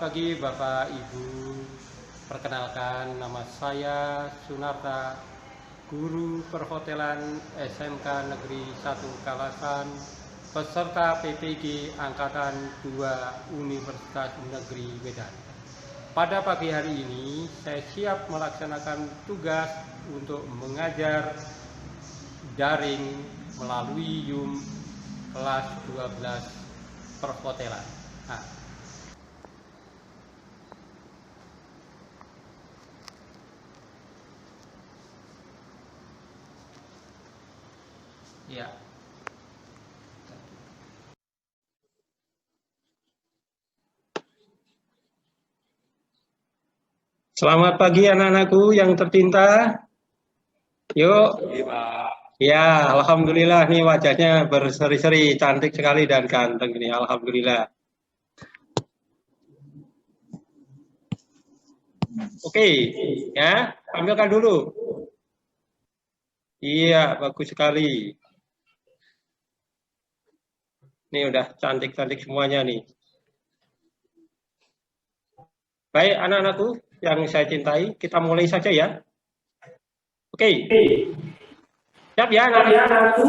pagi Bapak Ibu, perkenalkan nama saya Sunarta, guru perhotelan SMK Negeri 1 Kalasan, peserta PPG Angkatan 2 Universitas Negeri Medan. Pada pagi hari ini, saya siap melaksanakan tugas untuk mengajar daring melalui Zoom kelas 12 perhotelan. Nah, ya. Selamat pagi anak-anakku yang tercinta. Yuk. Ya, alhamdulillah nih wajahnya berseri-seri, cantik sekali dan ganteng ini. Alhamdulillah. Oke, ya, tampilkan dulu. Iya, bagus sekali. Ini udah cantik-cantik semuanya nih. Baik, anak-anakku yang saya cintai, kita mulai saja ya. Oke. Siap ya, anak-anakku?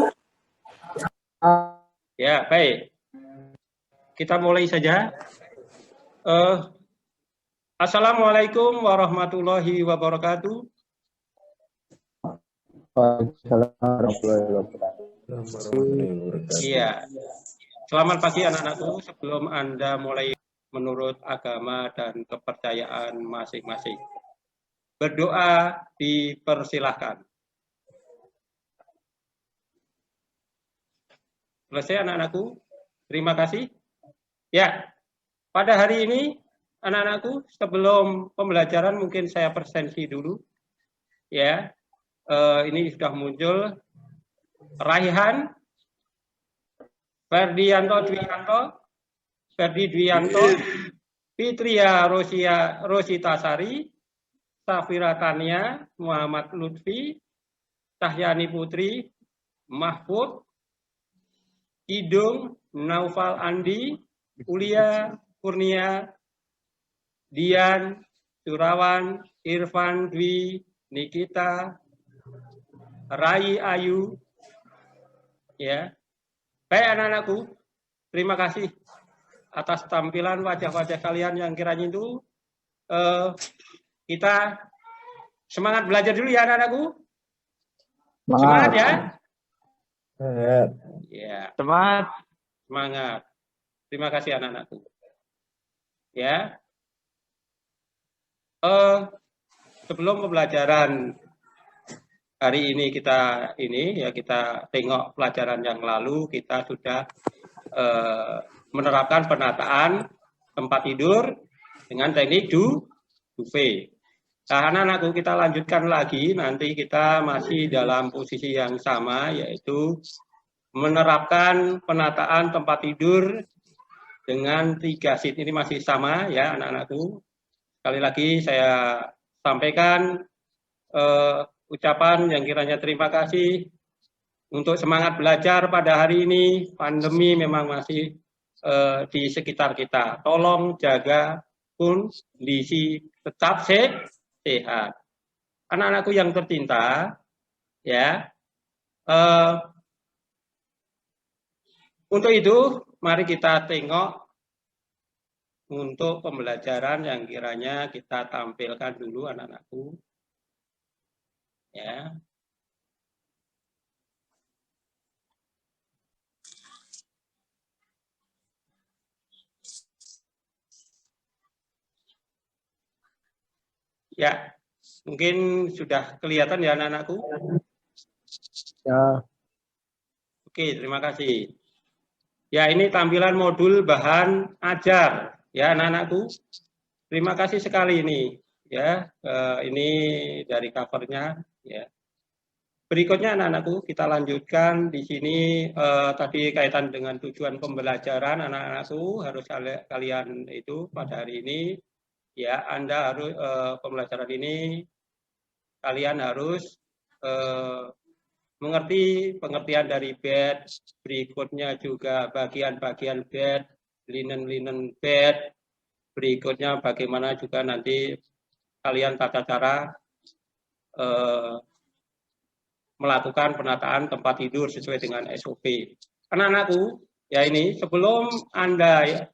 Ya, baik. Kita mulai saja. Assalamualaikum warahmatullahi wabarakatuh. Iya. Selamat pagi anak-anakku. Sebelum Anda mulai menurut agama dan kepercayaan masing-masing, berdoa dipersilahkan. Selesai anak-anakku? Terima kasih. Ya, pada hari ini anak-anakku, sebelum pembelajaran mungkin saya presensi dulu. Ya, ini sudah muncul Raihan Ferdianto Dwianto, Fitria Rositasari, Safira Tania, Muhammad Lutfi, Cahyani Putri, Mahfud, Kidung, Naufal Andi, Ulia Kurnia, Dian, Surawan, Irfan Dwi, Nikita, Rai Ayu, ya. Baik anak-anakku, terima kasih atas tampilan wajah-wajah kalian yang kiranya itu kita semangat belajar dulu ya anak-anakku. Semangat ya. Ya. Semangat. Terima kasih anak-anakku. Ya. Sebelum pembelajaran hari ini kita tengok pelajaran yang lalu kita sudah menerapkan penataan tempat tidur dengan teknik duvet. Nah, anak-anakku kita lanjutkan lagi, nanti kita masih dalam posisi yang sama, yaitu menerapkan penataan tempat tidur dengan 3 seat. Ini masih sama ya anak-anakku. Sekali lagi saya sampaikan ucapan yang kiranya terima kasih untuk semangat belajar pada hari ini. Pandemi memang masih di sekitar kita. Tolong jaga kondisi tetap sehat. Anak-anakku yang tercinta, ya. Untuk itu, mari kita tengok untuk pembelajaran yang kiranya kita tampilkan dulu anak-anakku. Ya. Ya, mungkin sudah kelihatan ya anak-anakku? Ya. Oke, terima kasih. Ya, ini tampilan modul bahan ajar ya anak-anakku. Terima kasih sekali ini ya. Ini dari covernya ya. Berikutnya anak-anakku kita lanjutkan di sini tadi kaitan dengan tujuan pembelajaran anak-anakku harus kalian itu pada hari ini ya Anda harus pembelajaran ini kalian harus mengerti pengertian dari bed, berikutnya juga bagian-bagian bed, linen bed, berikutnya bagaimana juga nanti kalian tata cara melakukan penataan tempat tidur sesuai dengan SOP. Anak-anakku, ya ini sebelum Anda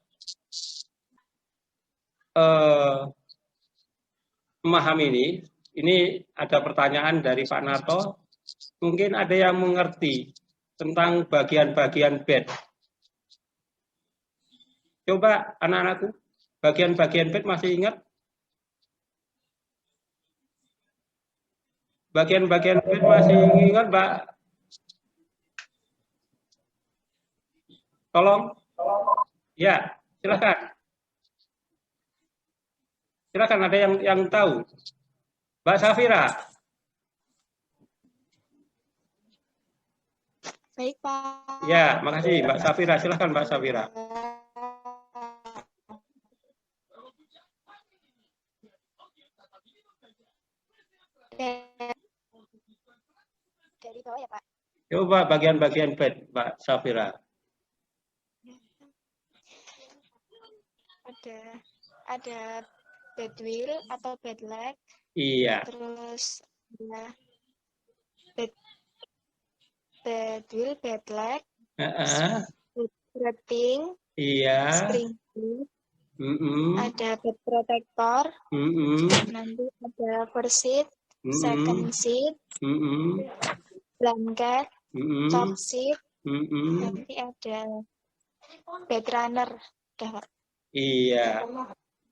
memahami ini ada pertanyaan dari Pak Narto. Mungkin ada yang mengerti tentang bagian-bagian bed. Coba anak-anakku, bagian-bagian bed masih ingat? Bagian-bagian bed masih ingat, Mbak? Tolong. Ya, silakan. Silakan, ada yang tahu. Mbak Safira. Baik, Pak. Ya, makasih Mbak Safira. Silakan Mbak Safira. Dari bawah ya, Pak. Coba bagian-bagian bed, Mbak Safira. Ada bed wheel atau bed leg. Iya. Terus ya, bed wheel, bed leg. Bed wrapping. Iya. Spring bed. Ada bed protector. Nanti ada first seat, second seat, blanket, top seat. Nanti ada bed runner. Iya.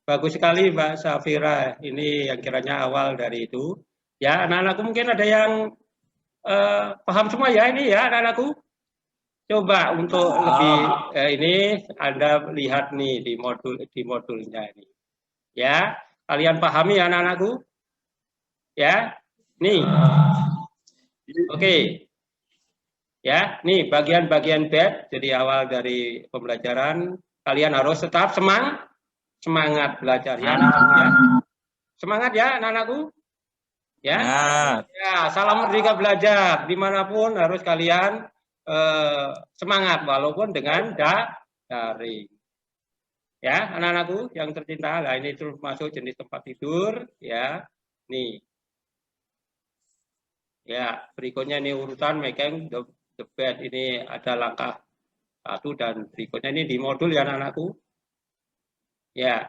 Bagus sekali Mbak Safira. Ini yang kiranya awal dari itu. Ya, anak-anakku mungkin ada yang paham semua ya ini ya anak-anakku. Coba untuk lebih ini Anda lihat nih di modulnya ini. Ya, kalian pahami ya anak-anakku? Ya. Nih. Oke. Ya, nih bagian-bagian bed. Jadi awal dari pembelajaran kalian harus tetap semangat belajar ya. Semangat ya anak-anakku. Ya. Ya, salam merdeka belajar. Dimanapun harus kalian semangat walaupun dengan daring. Ya, anak-anakku yang tercinta, lah ini terus masuk jenis tempat tidur ya. Nih. Ya, berikutnya ini urutan making the bed. Ini ada langkah 1 dan berikutnya ini di modul ya anak-anakku. Ya.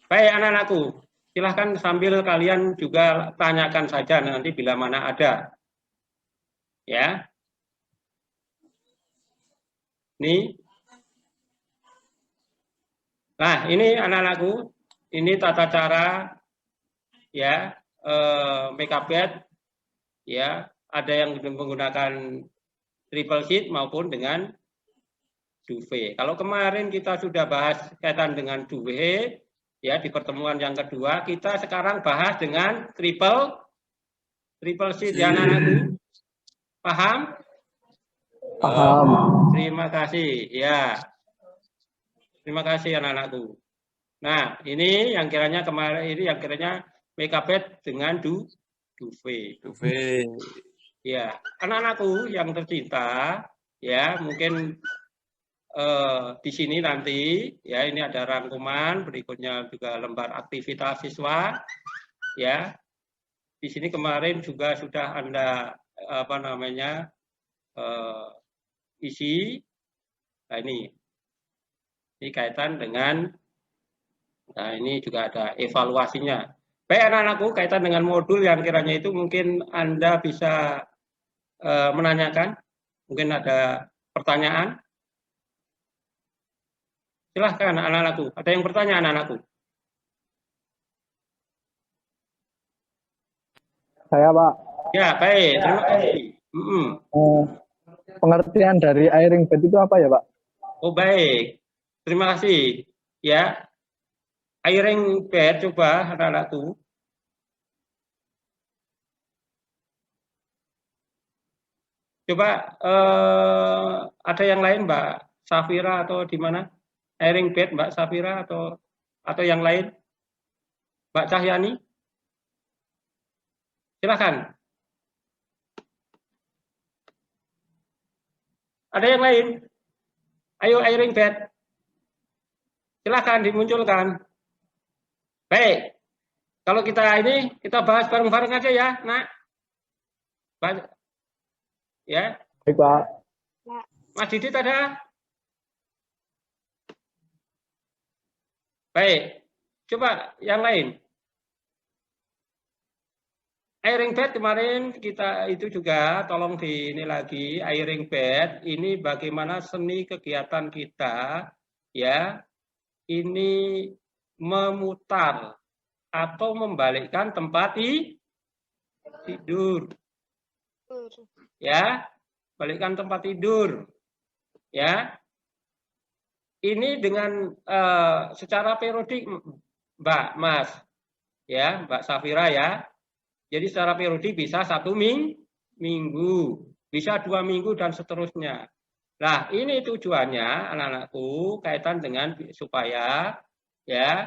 Baik anak-anakku, silahkan sambil kalian juga tanyakan saja nanti bila mana ada. Ya. Nih. Nah, ini anak-anakku, ini tata cara ya make up bed ya, ada yang menggunakan triple sheet maupun dengan duvet. Kalau kemarin kita sudah bahas kaitan dengan duvet ya di pertemuan yang kedua, kita sekarang bahas dengan triple sheet ya anak-anakku. Paham? Paham. Terima kasih ya. Terima kasih anak-anakku. Nah, ini yang kiranya kemarin ini yang kiranya make up bed dengan duvet. Ya, anak-anakku yang tercinta, ya mungkin di sini nanti ya ini ada rangkuman, berikutnya juga lembar aktivitas siswa, ya. Di sini kemarin juga sudah Anda isi. Nah ini kaitan dengan, nah ini juga ada evaluasinya. Baik anak-anakku, kaitan dengan modul yang kiranya itu mungkin Anda bisa menanyakan, mungkin ada pertanyaan. Silahkan anak-anakku, ada yang bertanya anak-anakku? Saya Pak. Ya baik, terima kasih. Pengertian dari airing bed itu apa ya Pak? Oh baik, terima kasih. Ya, airing bed coba anak-anakku. Coba ada yang lain Mbak Safira atau di mana? Airing bed Mbak Safira atau yang lain? Mbak Cahyani? Silakan. Ada yang lain? Ayo airing bed. Silakan dimunculkan. Baik. Kalau kita bahas bareng-bareng aja ya, Nak. Ya. Baik, Pak. Mas Didit ada? Baik. Coba yang lain. Airing bed kemarin kita itu juga tolong ini lagi airing bed ini bagaimana seni kegiatan kita ya ini memutar atau membalikkan tempat tidur ya balikkan tempat tidur ya ini dengan secara periodik Mbak Mas ya Mbak Safira ya. Jadi secara periodik bisa 1 minggu, bisa 2 minggu dan seterusnya. Nah, ini tujuannya anak-anakku kaitan dengan supaya ya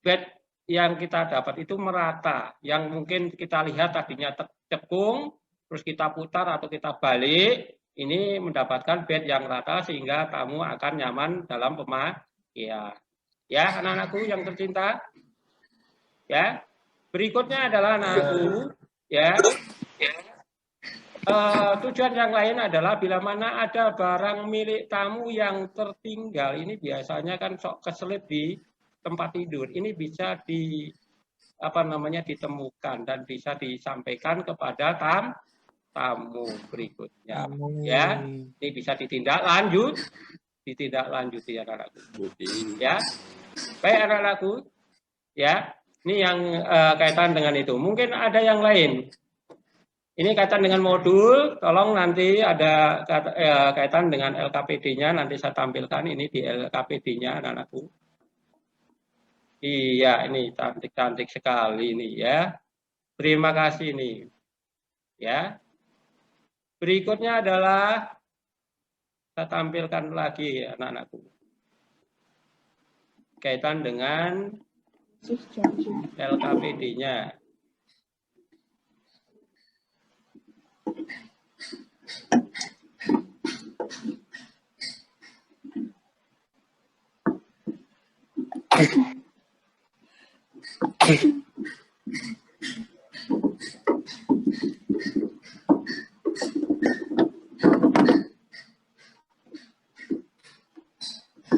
bed yang kita dapat itu merata. Yang mungkin kita lihat tadinya cekung, terus kita putar atau kita balik, ini mendapatkan bed yang rata sehingga kamu akan nyaman dalam pemakaian. Ya, anak-anakku yang tercinta. Ya. Berikutnya adalah anakku, ya. Tujuan yang lain adalah bila mana ada barang milik tamu yang tertinggal, ini biasanya kan sok keselip di tempat tidur. Ini bisa ditemukan dan bisa disampaikan kepada tamu berikutnya. Ya, ini bisa ditindaklanjuti anak-anakku. Ya, baik anak-anakku, ya. Ini yang kaitan dengan itu. Mungkin ada yang lain. Ini kaitan dengan modul. Tolong nanti ada kaitan dengan LKPD-nya. Nanti saya tampilkan ini di LKPD-nya, anak-anakku. Iya, ini cantik-cantik sekali ini ya. Terima kasih ini. Ya. Berikutnya adalah saya tampilkan lagi anak-anakku. Kaitan dengan LKPD-nya.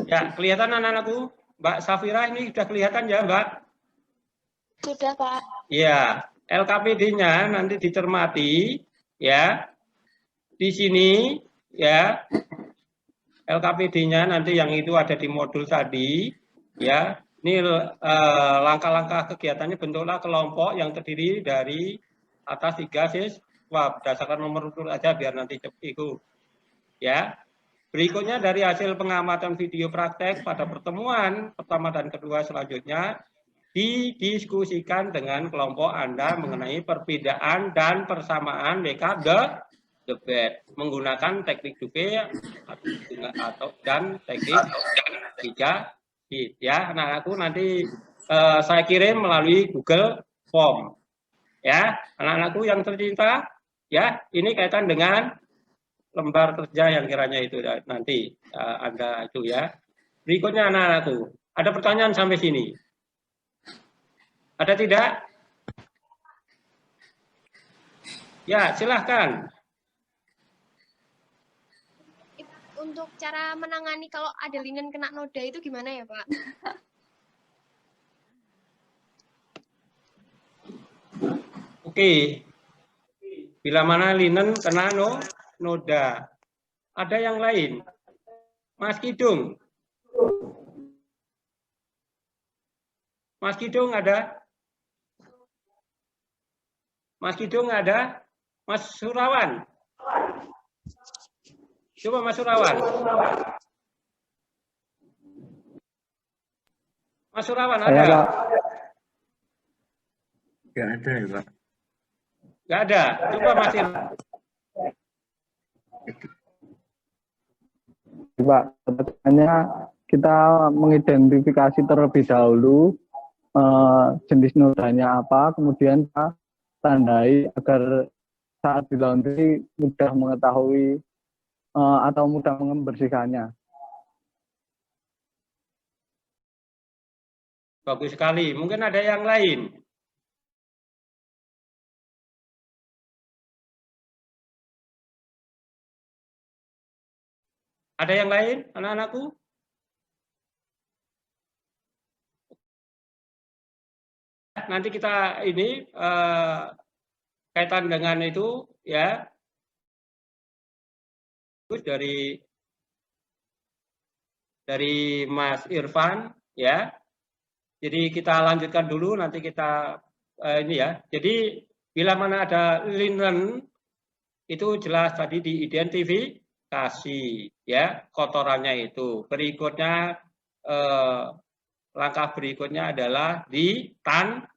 Ya, kelihatan anak-anakku? Mbak Safira ini sudah kelihatan ya, Mbak? Sudah, Pak. Ya, LKPD-nya nanti dicermati ya. Di sini ya. LKPD-nya nanti yang itu ada di modul tadi ya. Ini langkah-langkah kegiatannya bentuklah kelompok yang terdiri dari atas 3 siswa. Berdasarkan nomor urut aja biar nanti ikut. Ya. Berikutnya dari hasil pengamatan video praktek pada pertemuan pertama dan kedua selanjutnya didiskusikan dengan kelompok Anda mengenai perbedaan dan persamaan makeup the bed menggunakan teknik duvet dan teknik pijat ya anak-anakku nanti saya kirim melalui Google Form ya anak-anakku yang tercinta ya ini kaitan dengan lembar kerja yang kiranya itu nanti Anda itu ya. Berikutnya anak-anakku, ada pertanyaan sampai sini? Ada tidak? Ya, silahkan. Untuk cara menangani kalau ada linen kena noda itu gimana ya, Pak? Oke. Bila mana linen kena noda. Ada yang lain? Mas Kidung. Mas Kidung ada? Mas Kidung ada? Mas Surawan. Coba Mas Surawan. Mas Surawan ada? Saya, Pak. Nggak ada ya, Pak. Nggak ada. Coba Mas Pak, pertanyaannya kita mengidentifikasi terlebih dahulu jenis nodanya apa, kemudian kita tandai agar saat di laundry mudah mengetahui atau mudah membersihkannya. Bagus sekali. Mungkin ada yang lain. Ada yang lain, anak-anakku? Nanti kita ini kaitan dengan itu ya. Dari Mas Irfan ya. Jadi kita lanjutkan dulu, nanti kita ini ya. Jadi bila mana ada linen itu jelas tadi diidentifikasi ya kotorannya itu. Berikutnya langkah berikutnya adalah ditandai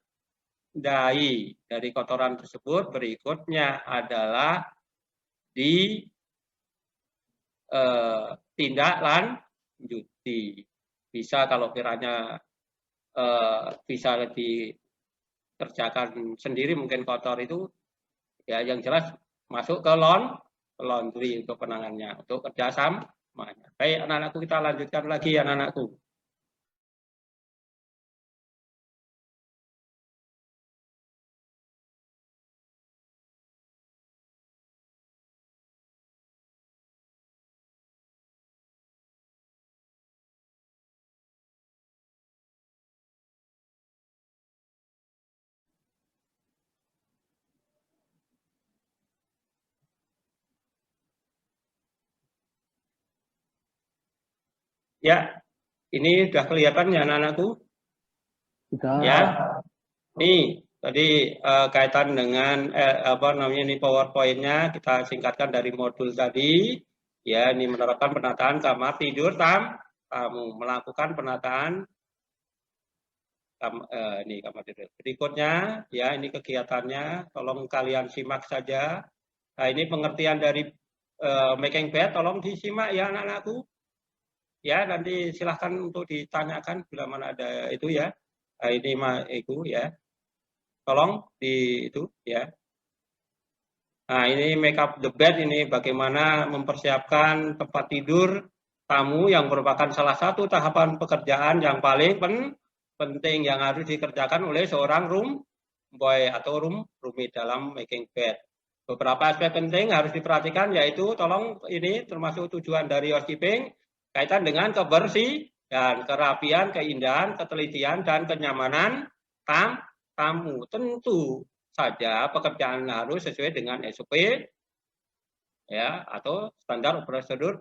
dari kotoran tersebut. Berikutnya adalah tindak lanjuti. Bisa kalau kiranya bisa dikerjakan sendiri mungkin kotor itu ya, yang jelas masuk ke laundry untuk penanganannya, untuk kerjasamanya. Baik anak-anakku, kita lanjutkan lagi anak-anakku. Ya, ini sudah kelihatan ya anak-anakku? Sudah. Ya, nih tadi kaitan dengan apa namanya ini PowerPoint-nya kita singkatkan dari modul tadi. Ya, ini menerapkan penataan kamar tidur tamu, melakukan penataan ini kamar tidur. Berikutnya, ya ini kegiatannya. Tolong kalian simak saja. Nah, ini pengertian dari making bed. Tolong disimak ya anak-anakku. Ya, nanti silahkan untuk ditanyakan bila mana ada itu ya. Nah, ini itu ya. Tolong di itu ya. Nah, ini make up the bed, ini bagaimana mempersiapkan tempat tidur tamu yang merupakan salah satu tahapan pekerjaan yang paling penting yang harus dikerjakan oleh seorang room boy atau roommate dalam making bed. Beberapa aspek penting harus diperhatikan, yaitu tolong ini termasuk tujuan dari housekeeping kaitan dengan kebersihan, kerapian, keindahan, ketelitian, dan kenyamanan tamu. Tentu saja pekerjaan harus sesuai dengan SOP ya, atau standar prosedur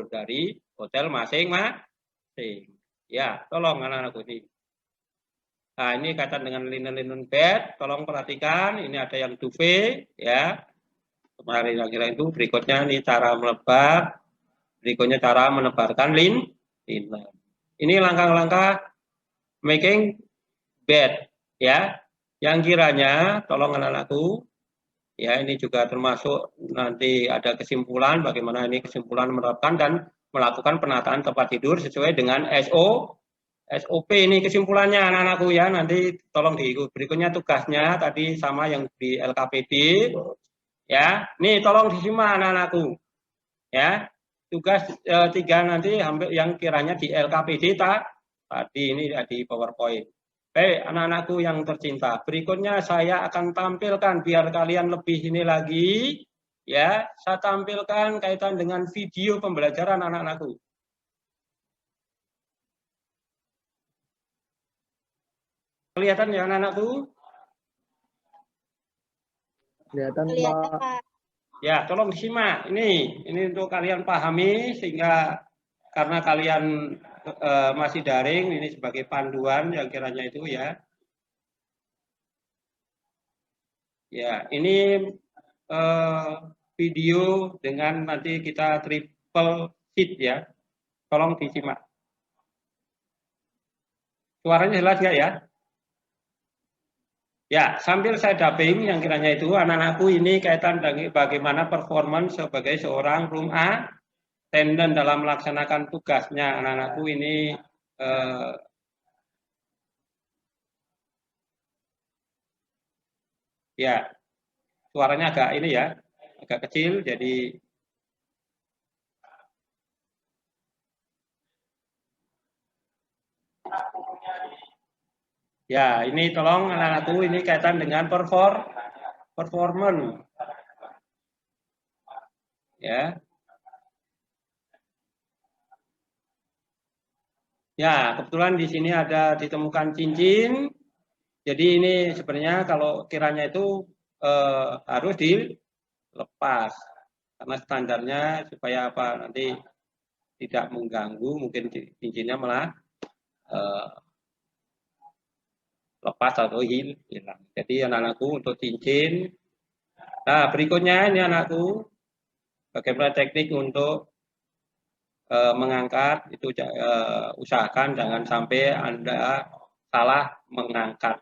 dari hotel masing-masing. Ya, tolong anak-anakku ini. Nah, ini kaitan dengan linen bed, tolong perhatikan, ini ada yang duvet ya. Kemarin yang kira itu, berikutnya ini cara melebar. Berikutnya cara menebarkan linen. Ini langkah-langkah making bed ya. Yang kiranya tolong anak-anakku ya, ini juga termasuk nanti ada kesimpulan bagaimana ini kesimpulan menerapkan dan melakukan penataan tempat tidur sesuai dengan SOP. Ini kesimpulannya anak-anakku ya. Nanti tolong diikut. Berikutnya tugasnya tadi sama yang di LKPD ya. Nih tolong disimak anak-anakku ya. Tugas 3 nanti hampir yang kiranya di LKPD tadi ini di PowerPoint. Baik, anak-anakku yang tercinta. Berikutnya saya akan tampilkan biar kalian lebih ini lagi ya. Saya tampilkan kaitan dengan video pembelajaran anak-anakku. Kelihatan ya anak-anakku? Kelihatan, Pak. Ya, tolong disimak. Ini untuk kalian pahami sehingga karena kalian masih daring, ini sebagai panduan yang kiranya itu ya. Ya, ini video dengan nanti kita triple sheet ya. Tolong disimak. Suaranya jelas nggak ya? Ya, sambil saya dubbing yang kiranya itu, anak-anakku ini kaitan dengan bagaimana performance sebagai seorang room attendant dalam melaksanakan tugasnya. Anak-anakku ini ya, suaranya agak ini ya, agak kecil, jadi Ya, ini tolong anak-anakku, ini kaitan dengan performance. Ya. Ya, kebetulan di sini ada ditemukan cincin. Jadi ini sebenarnya kalau kiranya itu harus dilepas. Karena standarnya supaya apa, nanti tidak mengganggu, mungkin cincinnya malah lepas atau hilang. Jadi anak-anakku untuk cincin. Nah, berikutnya ini anakku, bagaimana teknik untuk mengangkat, itu usahakan jangan sampai Anda salah mengangkat.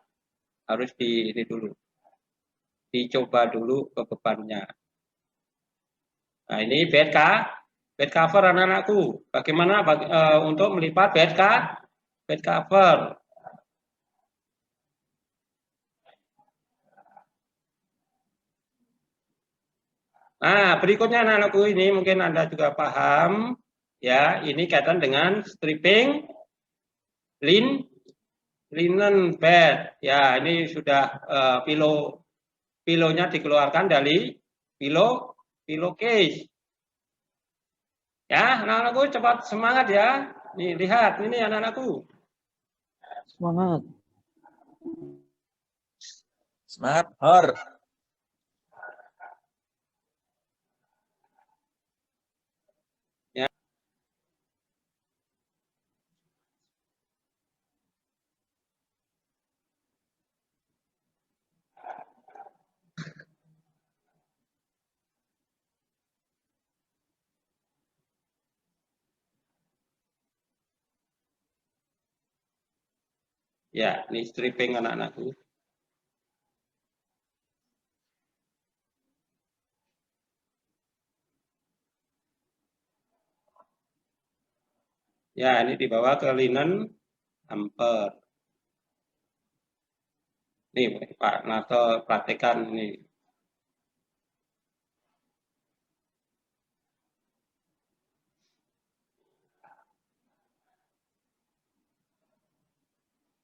Harus ini dulu. Dicoba dulu ke bebannya. Nah, ini bed cover anak-anakku. Bagaimana untuk melipat bed cover? Nah, berikutnya anak-anakku, ini mungkin Anda juga paham, ya, ini kaitan dengan stripping linen bed. Ya, ini sudah pilonya dikeluarkan dari pillowcase. Ya, anak-anakku cepat semangat ya. Nih, lihat, ini anak-anakku. Semangat. Semangat, Hor. Ya, ini stripping anak-anakku. Ya, ini dibawa ke linen hamper. Nih, Pak Narto praktekkan ini.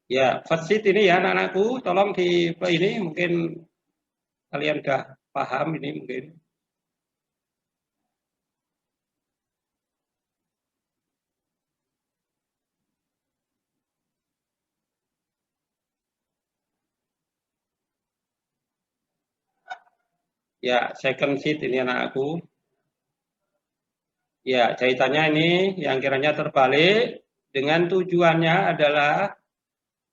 Ya, first sheet ini ya anak-anakku, tolong di ini mungkin kalian udah paham ini mungkin. Ya, second sheet ini anak-anakku. Ya, jahitannya ini yang kiranya terbalik dengan tujuannya adalah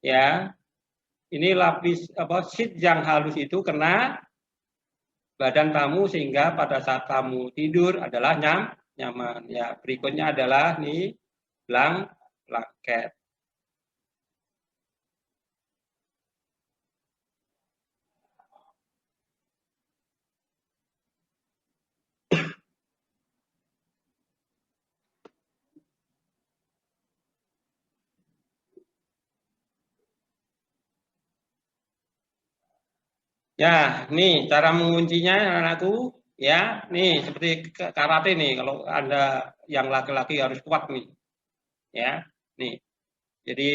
ya, ini lapis sheet yang halus itu kena badan tamu sehingga pada saat tamu tidur adalah nyaman. Ya, berikutnya adalah nih blanket. Ya, nih cara menguncinya anakku, ya, nih seperti karate nih. Kalau Anda yang laki-laki harus kuat nih, ya, nih. Jadi,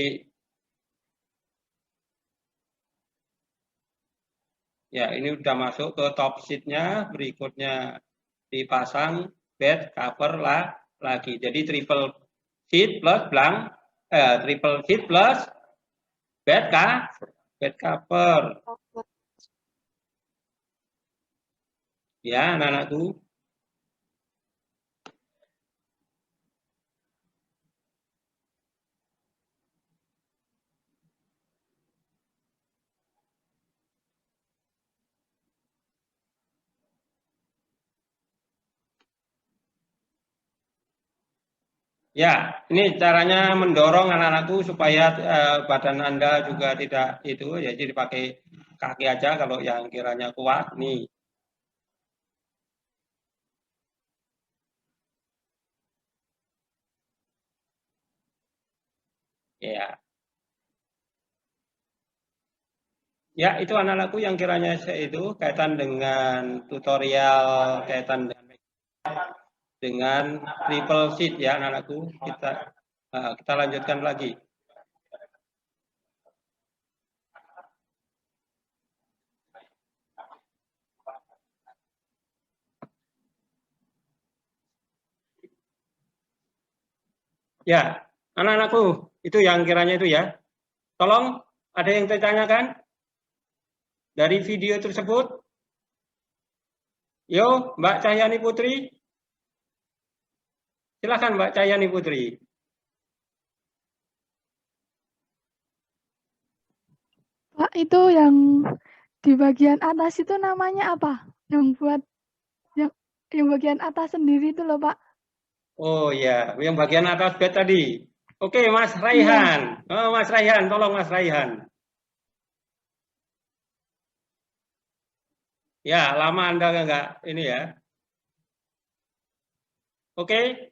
ya ini udah masuk ke top sheet-nya, berikutnya dipasang bed cover lagi. Jadi triple sheet plus triple sheet plus bed cover. Ya, anak-anakku. Ya, ini caranya mendorong anak-anakku supaya badan Anda juga tidak itu, ya jadi pakai kaki aja kalau yang kiranya kuat nih. Ya. Ya, itu anak-anakku yang kiranya itu kaitan dengan tutorial, kaitan dengan triple sheet ya anak-anakku. Kita lanjutkan lagi. Ya, anak-anakku, itu yang kiranya itu ya. Tolong, ada yang ditanyakan dari video tersebut? Yo, Mbak Cahyani Putri. Silakan Mbak Cahyani Putri. Pak, itu yang di bagian atas itu namanya apa? Yang buat yang bagian atas sendiri itu loh, Pak. Oh ya, yang bagian atas bed tadi. Oke, Mas Raihan. Oh, Mas Raihan, tolong Mas Raihan. Ya, lama Anda enggak ini ya. Oke.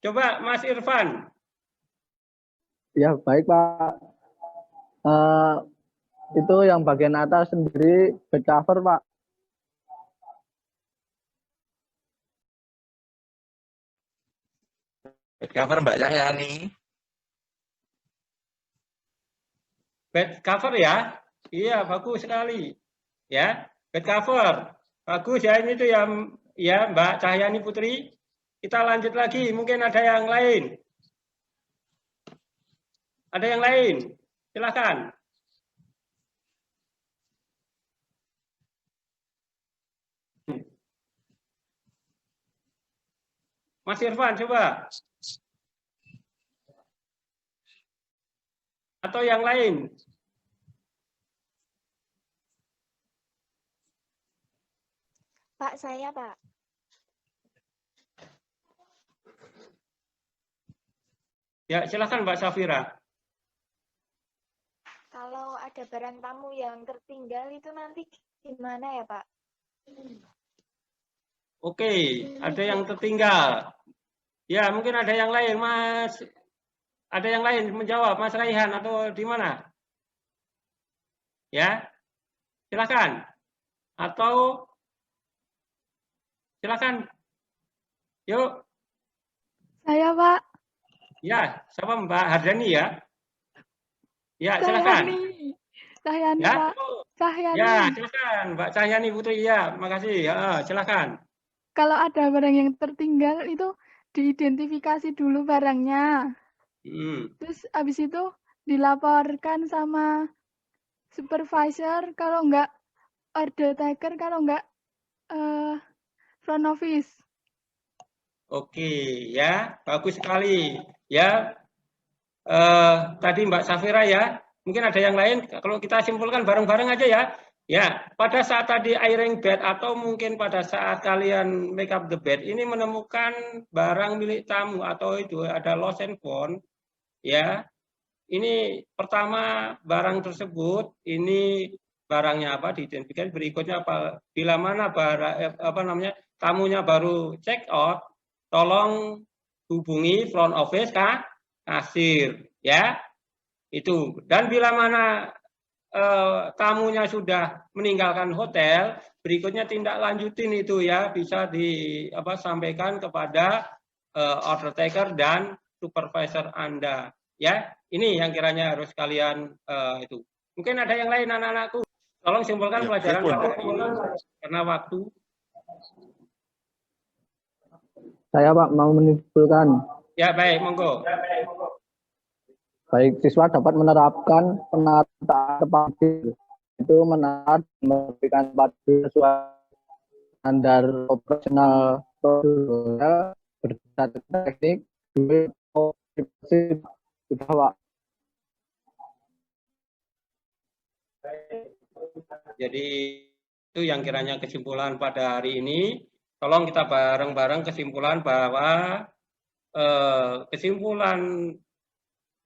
Coba Mas Irfan. Ya, baik, Pak. Itu yang bagian atas sendiri bed cover, Pak. Bed cover Mbak Cahyani. Bed cover ya. Iya, bagus sekali. Ya, bed cover. Bagus ya, ini tuh ya Mbak Cahyani Putri. Kita lanjut lagi, mungkin ada yang lain. Ada yang lain? Silakan. Mas Irfan, coba. Atau yang lain? Pak, saya, Pak. Ya, silakan Mbak Safira. Kalau ada barang tamu yang tertinggal itu nanti gimana ya, Pak? Oke, ada yang tertinggal. Ya, mungkin ada yang lain, Mas. Ada yang lain menjawab, Mas Raihan atau di mana? Ya, silakan. Atau silakan. Yuk. Saya, Pak. Ya, siapa Mbak Hardani ya? Ya, silakan. Cahyani, Ya, Pak. Cahyani. ya, silakan Mbak Cahyani Putri. Ya, makasih. Ya, silakan. Kalau ada barang yang tertinggal itu diidentifikasi dulu barangnya. Terus habis itu dilaporkan sama supervisor, kalau enggak order taker, kalau enggak front office. Oke, ya, bagus sekali. Ya, tadi Mbak Safira ya, mungkin ada yang lain. Kalau kita simpulkan bareng-bareng aja ya. Ya, pada saat tadi airing bed atau mungkin pada saat kalian make up the bed ini menemukan barang milik tamu atau itu ada lost and found, ya. Ini pertama barang tersebut ini barangnya apa diidentifikasi, berikutnya apa, bila mana barang tamunya baru check out, tolong hubungi front office kasir ya. Itu. Dan bila mana tamunya sudah meninggalkan hotel, berikutnya tindak lanjutin itu ya bisa disampaikan kepada order taker dan supervisor Anda ya. Ini yang kiranya harus kalian itu. Mungkin ada yang lain anak-anakku. Tolong simpulkan Ya, pelajaran ya, pada ini karena waktu. Saya, Pak, mau menyimpulkan. Ya, baik, monggo. Baik, siswa dapat menerapkan penataan tempat tidur. Itu memberikan tempat tidur sesuai standar operasional prosedural berdasarkan teknik sudah, Pak. Jadi itu yang kiranya kesimpulan pada hari ini. Tolong kita bareng-bareng kesimpulan bahwa kesimpulan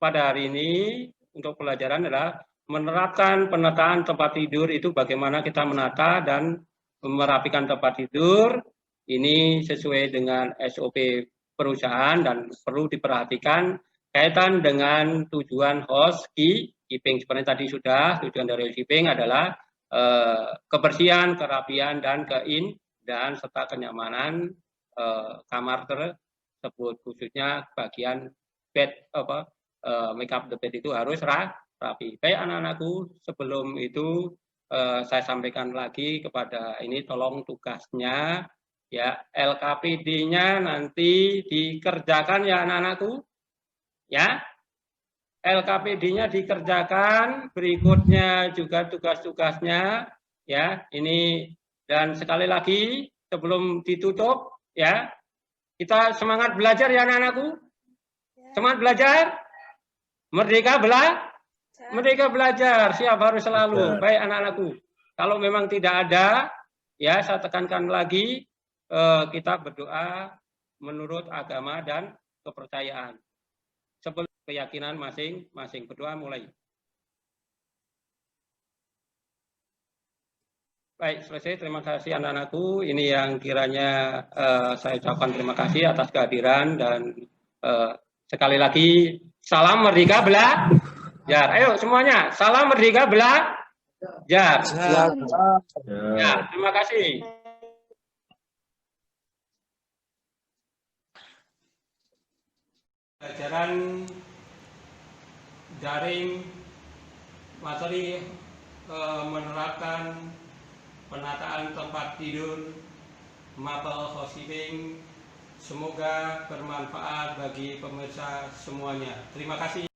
pada hari ini untuk pelajaran adalah menerapkan penataan tempat tidur itu bagaimana kita menata dan merapikan tempat tidur ini sesuai dengan SOP perusahaan dan perlu diperhatikan kaitan dengan tujuan housekeeping. Seperti tadi sudah, tujuan dari housekeeping adalah kebersihan, kerapian, dan dan serta kenyamanan kamar tersebut, khususnya bagian bed make up the bed itu harus rapi. Baik anak-anakku, sebelum itu saya sampaikan lagi kepada ini, tolong tugasnya Ya, LKPD-nya nanti dikerjakan ya anak-anakku. Ya. LKPD-nya dikerjakan, berikutnya juga tugas-tugasnya ya. Ini dan sekali lagi sebelum ditutup ya, kita semangat belajar ya anak-anakku. Semangat belajar. Merdeka belajar, siap harus selalu. Baik anak-anakku. Kalau memang tidak ada ya, saya tekankan lagi, kita berdoa menurut agama dan kepercayaan. Sebelum keyakinan masing-masing. Berdoa mulai. Baik, selesai. Terima kasih anak-anakku. Ini yang kiranya saya ucapkan terima kasih atas kehadiran dan sekali lagi salam merdeka belajar. Ayo semuanya, salam merdeka belajar. Ya, terima kasih. Pelajaran daring materi menerapkan penataan tempat tidur, mapel housekeeping. Semoga bermanfaat bagi pemirsa semuanya. Terima kasih.